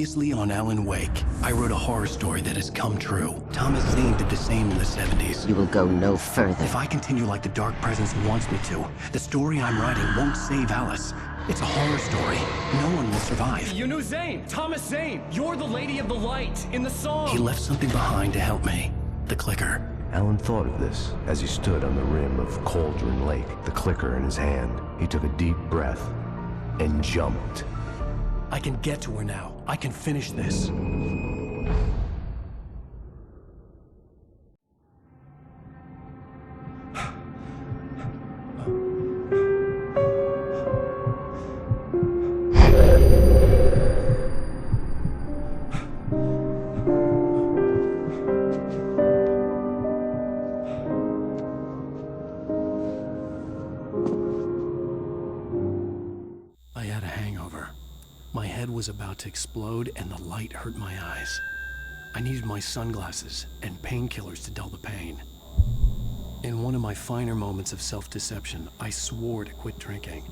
Previously on Alan Wake, I wrote a horror story that has come true. Thomas Zane did the same in the 70s. You will go no further. If I continue like the Dark Presence wants me to, the story I'm writing won't save Alice. It's a horror story. No one will survive. You knew Zane! Thomas Zane! You're the Lady of the Light in the song! He left something behind to help me. The clicker. Alan thought of this as he stood on the rim of Cauldron Lake, the clicker in his hand. He took a deep breath and jumped. I can get to her now. I can finish this. I had a hangover. My head was about to explode and the light hurt my eyes. I needed my sunglasses and painkillers to dull the pain. In one of my finer moments of self-deception, I swore to quit drinking.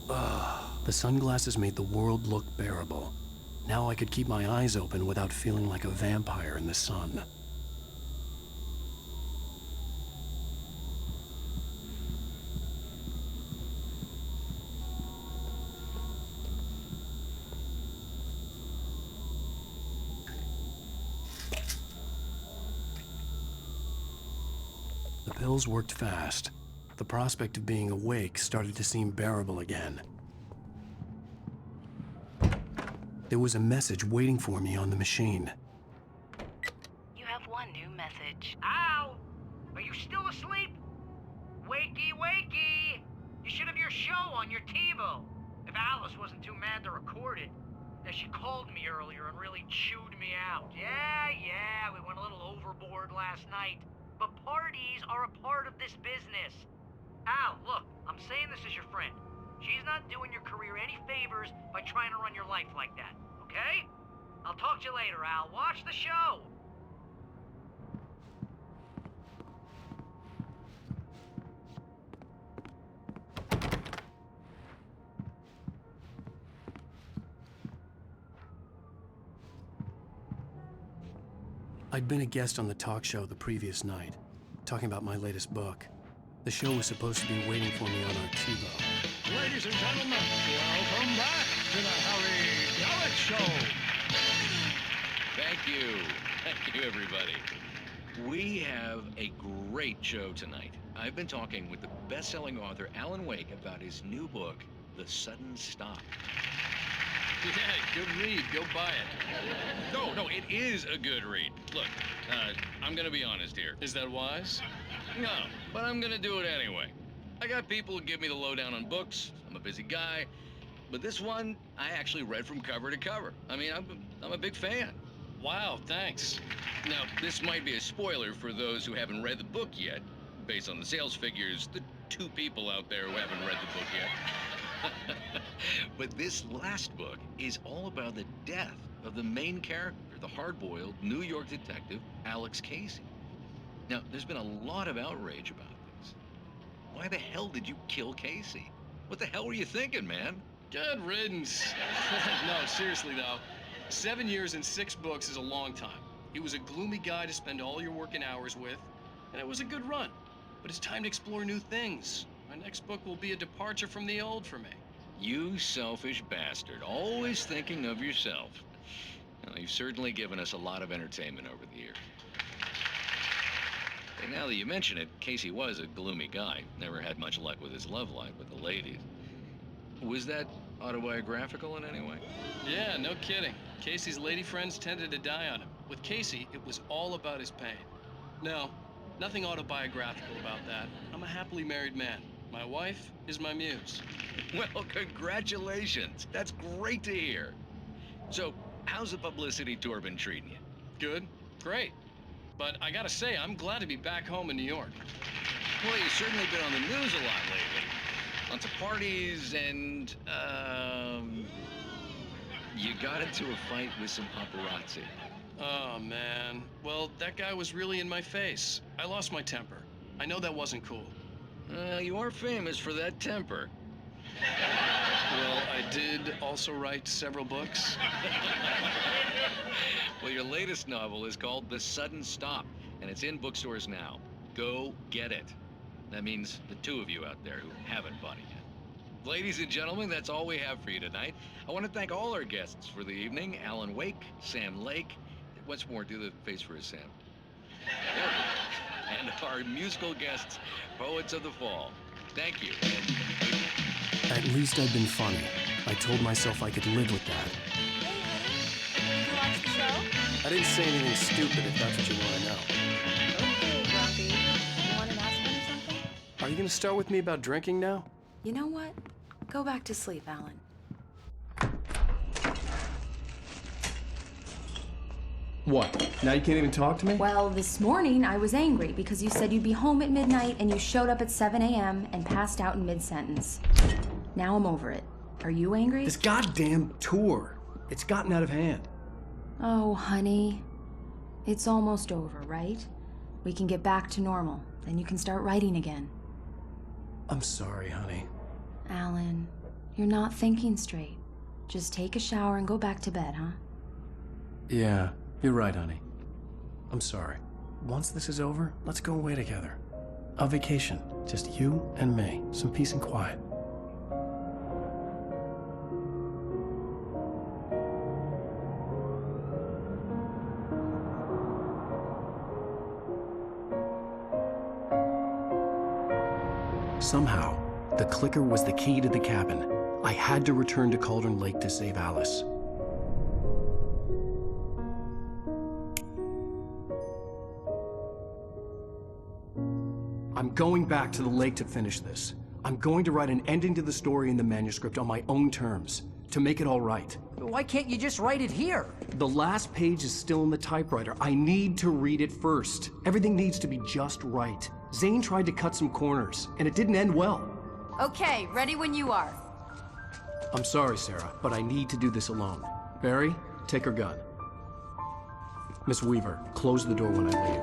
The sunglasses made the world look bearable. Now I could keep my eyes open without feeling like a vampire in the sun. The pills worked fast. The prospect of being awake started to seem bearable again. There was a message waiting for me on the machine. You have one new message. Al! Are you still asleep? Wakey, wakey! You should have your show on your TiVo. If Alice wasn't too mad to record it. Now, she called me earlier and really chewed me out. Yeah, we went a little overboard last night. But parties are a part of this business. Al, look, I'm saying this as your friend. She's not doing your career any favors by trying to run your life like that, okay? I'll talk to you later, Al. Watch the show. I'd been a guest on the talk show the previous night, talking about my latest book. The show was supposed to be waiting for me on our TiVo. Ladies and gentlemen, welcome back to the Harry Gallic Show. Thank you. Thank you, everybody. We have a great show tonight. I've been talking with the best-selling author Alan Wake about his new book, The Sudden Stop. Yeah, good read. Go buy it. No, it is a good read. Look, I'm gonna be honest here. Is that wise? No, but I'm gonna do it anyway. I got people who give me the lowdown on books. I'm a busy guy. But this one, I actually read from cover to cover. I mean, I'm a big fan. Wow, thanks. Now, this might be a spoiler for those who haven't read the book yet. Based on the sales figures, the 2 people out there who haven't read the book yet. But this last book is all about the death of the main character, the hard-boiled New York detective, Alex Casey. Now, there's been a lot of outrage about this. Why the hell did you kill Casey? What the hell were you thinking, man? Good riddance. No, seriously, though. 7 years and 6 books is a long time. He was a gloomy guy to spend all your working hours with, and it was a good run. But it's time to explore new things. My next book will be a departure from the old for me. You selfish bastard, always thinking of yourself. Well, you've certainly given us a lot of entertainment over the years. And now that you mention it, Casey was a gloomy guy. Never had much luck with his love life with the ladies. Was that autobiographical in any way? Yeah, no kidding. Casey's lady friends tended to die on him. With Casey, it was all about his pain. No, nothing autobiographical about that. I'm a happily married man. My wife is my muse. Well, congratulations. That's great to hear. So, how's the publicity tour been treating you? Good, great. But I gotta say, I'm glad to be back home in New York. Well, you've certainly been on the news a lot lately. Lots of parties and, you got into a fight with some paparazzi. Oh, man. Well, that guy was really in my face. I lost my temper. I know that wasn't cool. You are famous for that temper. Well, I did also write several books. Well, your latest novel is called The Sudden Stop, and it's in bookstores now. Go get it. That means the two of you out there who haven't bought it yet. Ladies and gentlemen, that's all we have for you tonight. I want to thank all our guests for the evening. Alan Wake, Sam Lake. Once more, do the face for us, Sam. There we go. And our musical guests, Poets of the Fall. Thank you. At least I'd been funny. I told myself I could live with that. Hey, honey. Did you watch the show? I didn't say anything stupid if that's what you want to know. Okay, Grumpy. You want an aspirin or something? Are you going to start with me about drinking now? You know what? Go back to sleep, Alan. What? Now you can't even talk to me? Well, this morning I was angry because you said you'd be home at midnight and you showed up at 7 a.m. and passed out in mid-sentence. Now I'm over it. Are you angry? This goddamn tour. It's gotten out of hand. Oh, honey. It's almost over, right? We can get back to normal. Then you can start writing again. I'm sorry, honey. Alan, you're not thinking straight. Just take a shower and go back to bed, huh? Yeah, you're right, honey. I'm sorry. Once this is over, let's go away together. A vacation. Just you and me. Some peace and quiet. Somehow, the clicker was the key to the cabin. I had to return to Cauldron Lake to save Alice. I'm going back to the lake to finish this. I'm going to write an ending to the story in the manuscript on my own terms, to make it all right. Why can't you just write it here? The last page is still in the typewriter. I need to read it first. Everything needs to be just right. Zane tried to cut some corners, and it didn't end well. Okay, ready when you are. I'm sorry, Sarah, but I need to do this alone. Barry, take her gun. Miss Weaver, close the door when I leave.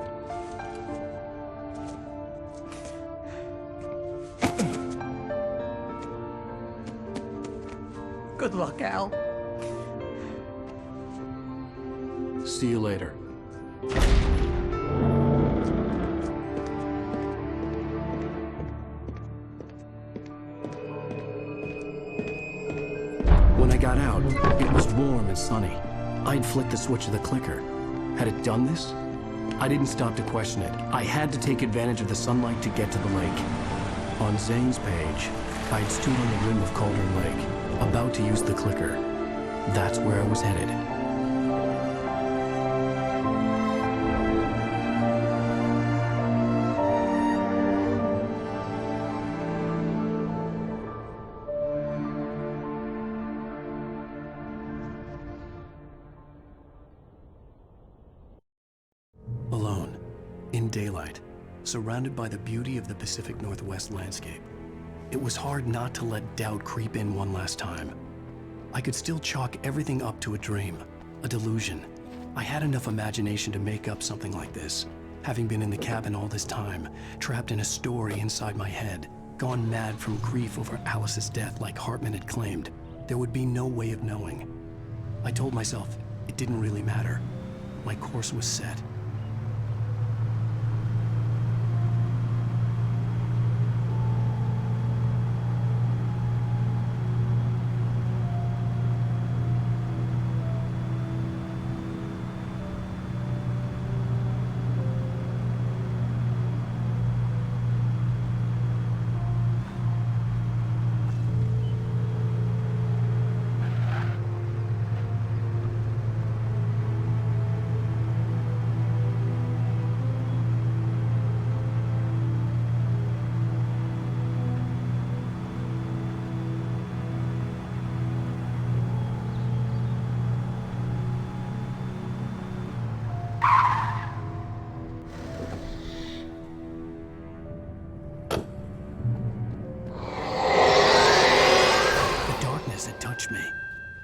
Good luck, Al. See you later. When I got out, it was warm and sunny. I'd flicked the switch of the clicker. Had it done this? I didn't stop to question it. I had to take advantage of the sunlight to get to the lake. On Zane's page, I'd stood on the rim of Cauldron Lake, about to use the clicker. That's where I was headed. Alone, in daylight, surrounded by the beauty of the Pacific Northwest landscape. It was hard not to let doubt creep in one last time. I could still chalk everything up to a dream, a delusion. I had enough imagination to make up something like this, having been in the cabin all this time, trapped in a story inside my head, gone mad from grief over Alice's death like Hartman had claimed. There would be no way of knowing. I told myself it didn't really matter. My course was set.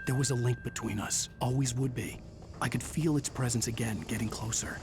There was a link between us, always would be. I could feel its presence again, getting closer.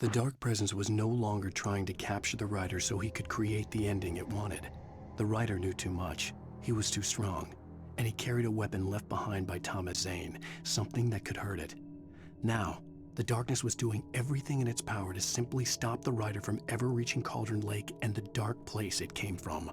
The Dark Presence was no longer trying to capture the writer so he could create the ending it wanted. The writer knew too much. He was too strong. And he carried a weapon left behind by Thomas Zane, something that could hurt it. Now, the darkness was doing everything in its power to simply stop the writer from ever reaching Cauldron Lake and the dark place it came from.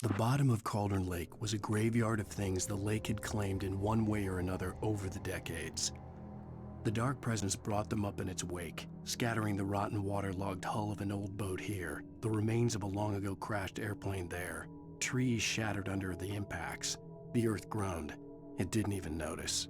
The bottom of Cauldron Lake was a graveyard of things the lake had claimed in one way or another over the decades. The Dark Presence brought them up in its wake, scattering the rotten waterlogged hull of an old boat here, the remains of a long-ago crashed airplane there, trees shattered under the impacts. The earth groaned. It didn't even notice.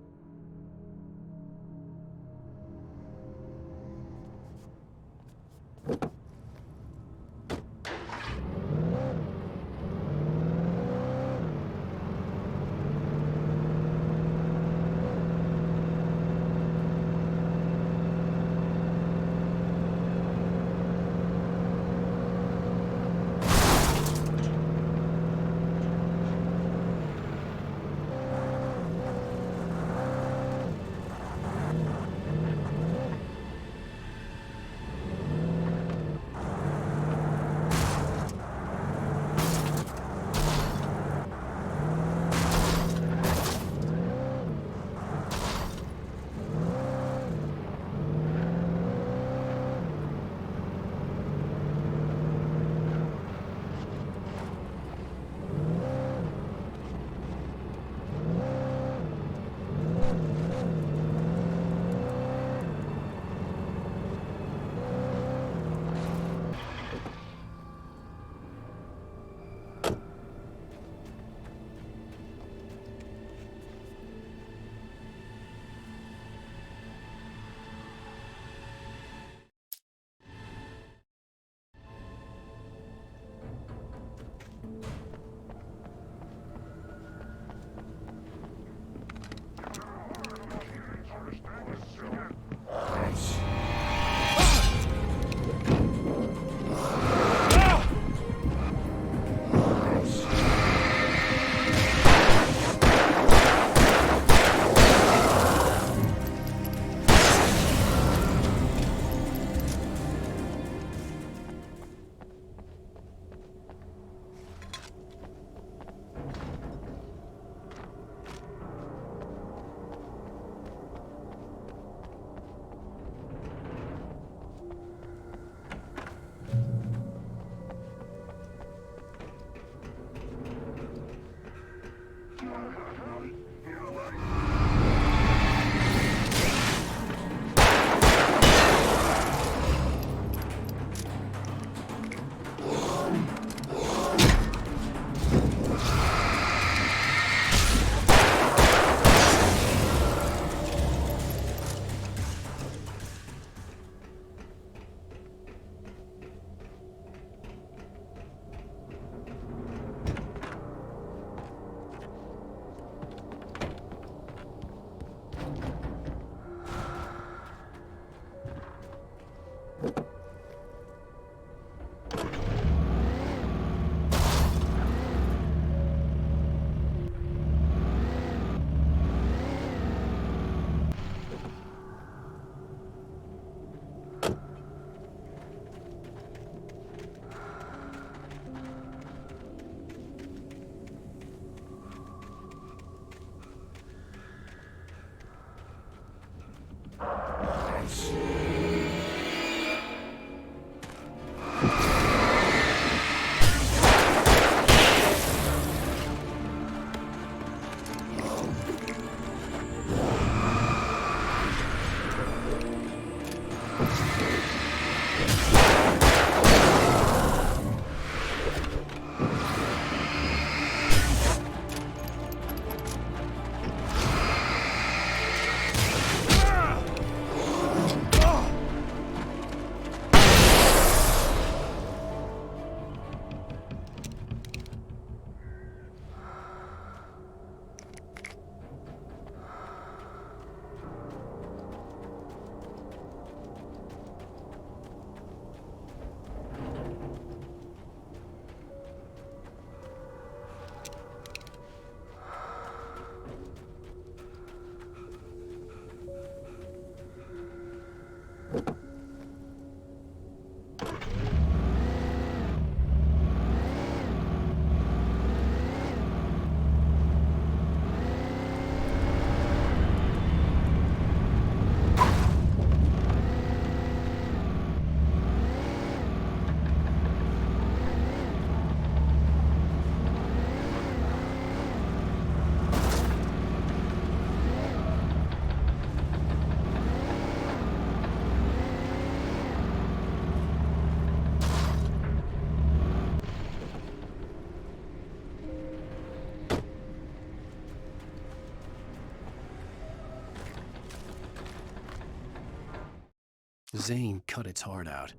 Zane cut its heart out,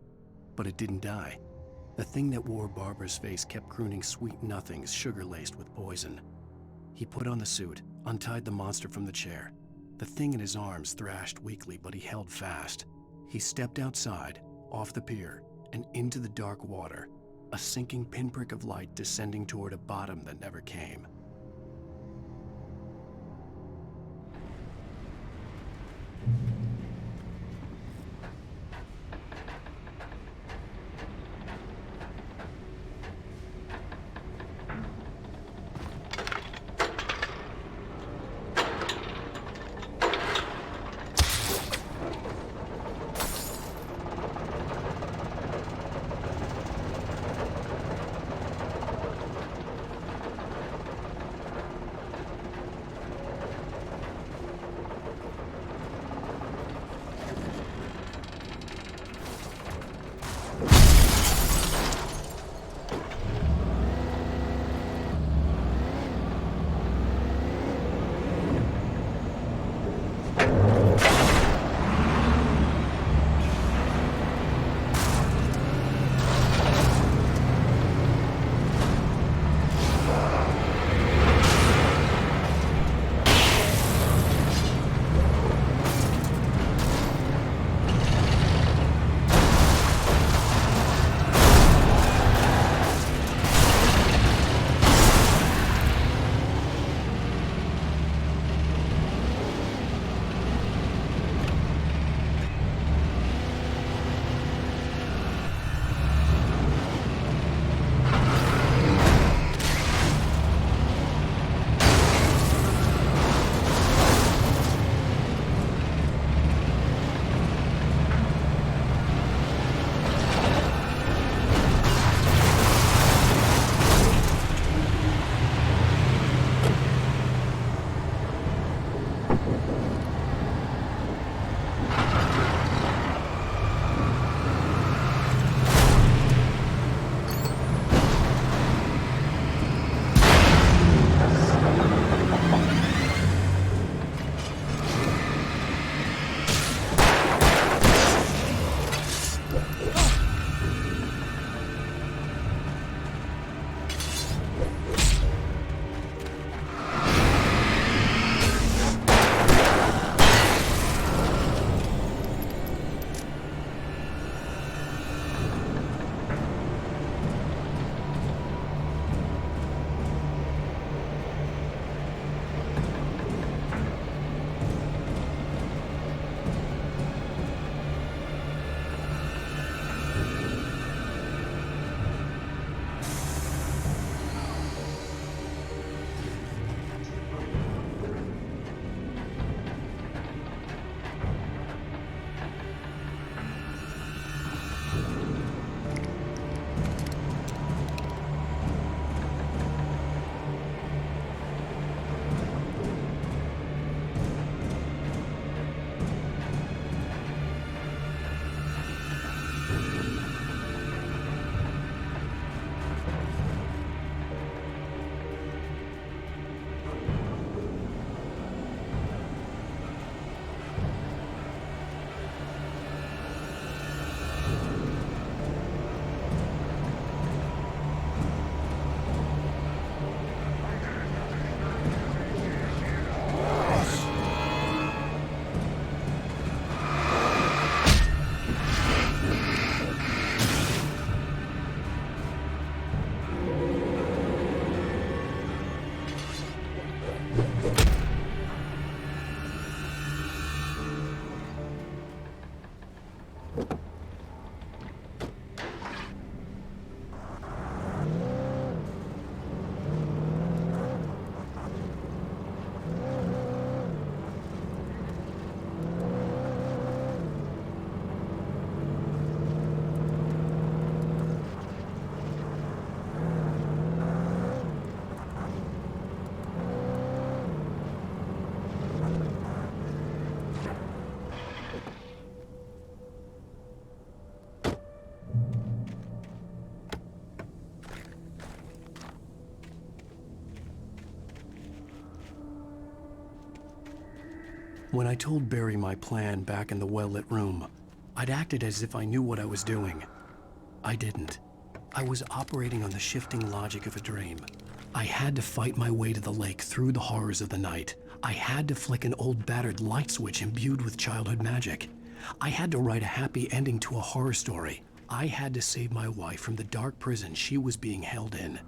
but it didn't die. The thing that wore Barbara's face kept crooning sweet nothings sugar-laced with poison. He put on the suit, untied the monster from the chair. The thing in his arms thrashed weakly, but he held fast. He stepped outside, off the pier, and into the dark water, a sinking pinprick of light descending toward a bottom that never came. When I told Barry my plan back in the well-lit room, I'd acted as if I knew what I was doing. I didn't. I was operating on the shifting logic of a dream. I had to fight my way to the lake through the horrors of the night. I had to flick an old battered light switch imbued with childhood magic. I had to write a happy ending to a horror story. I had to save my wife from the dark prison she was being held in.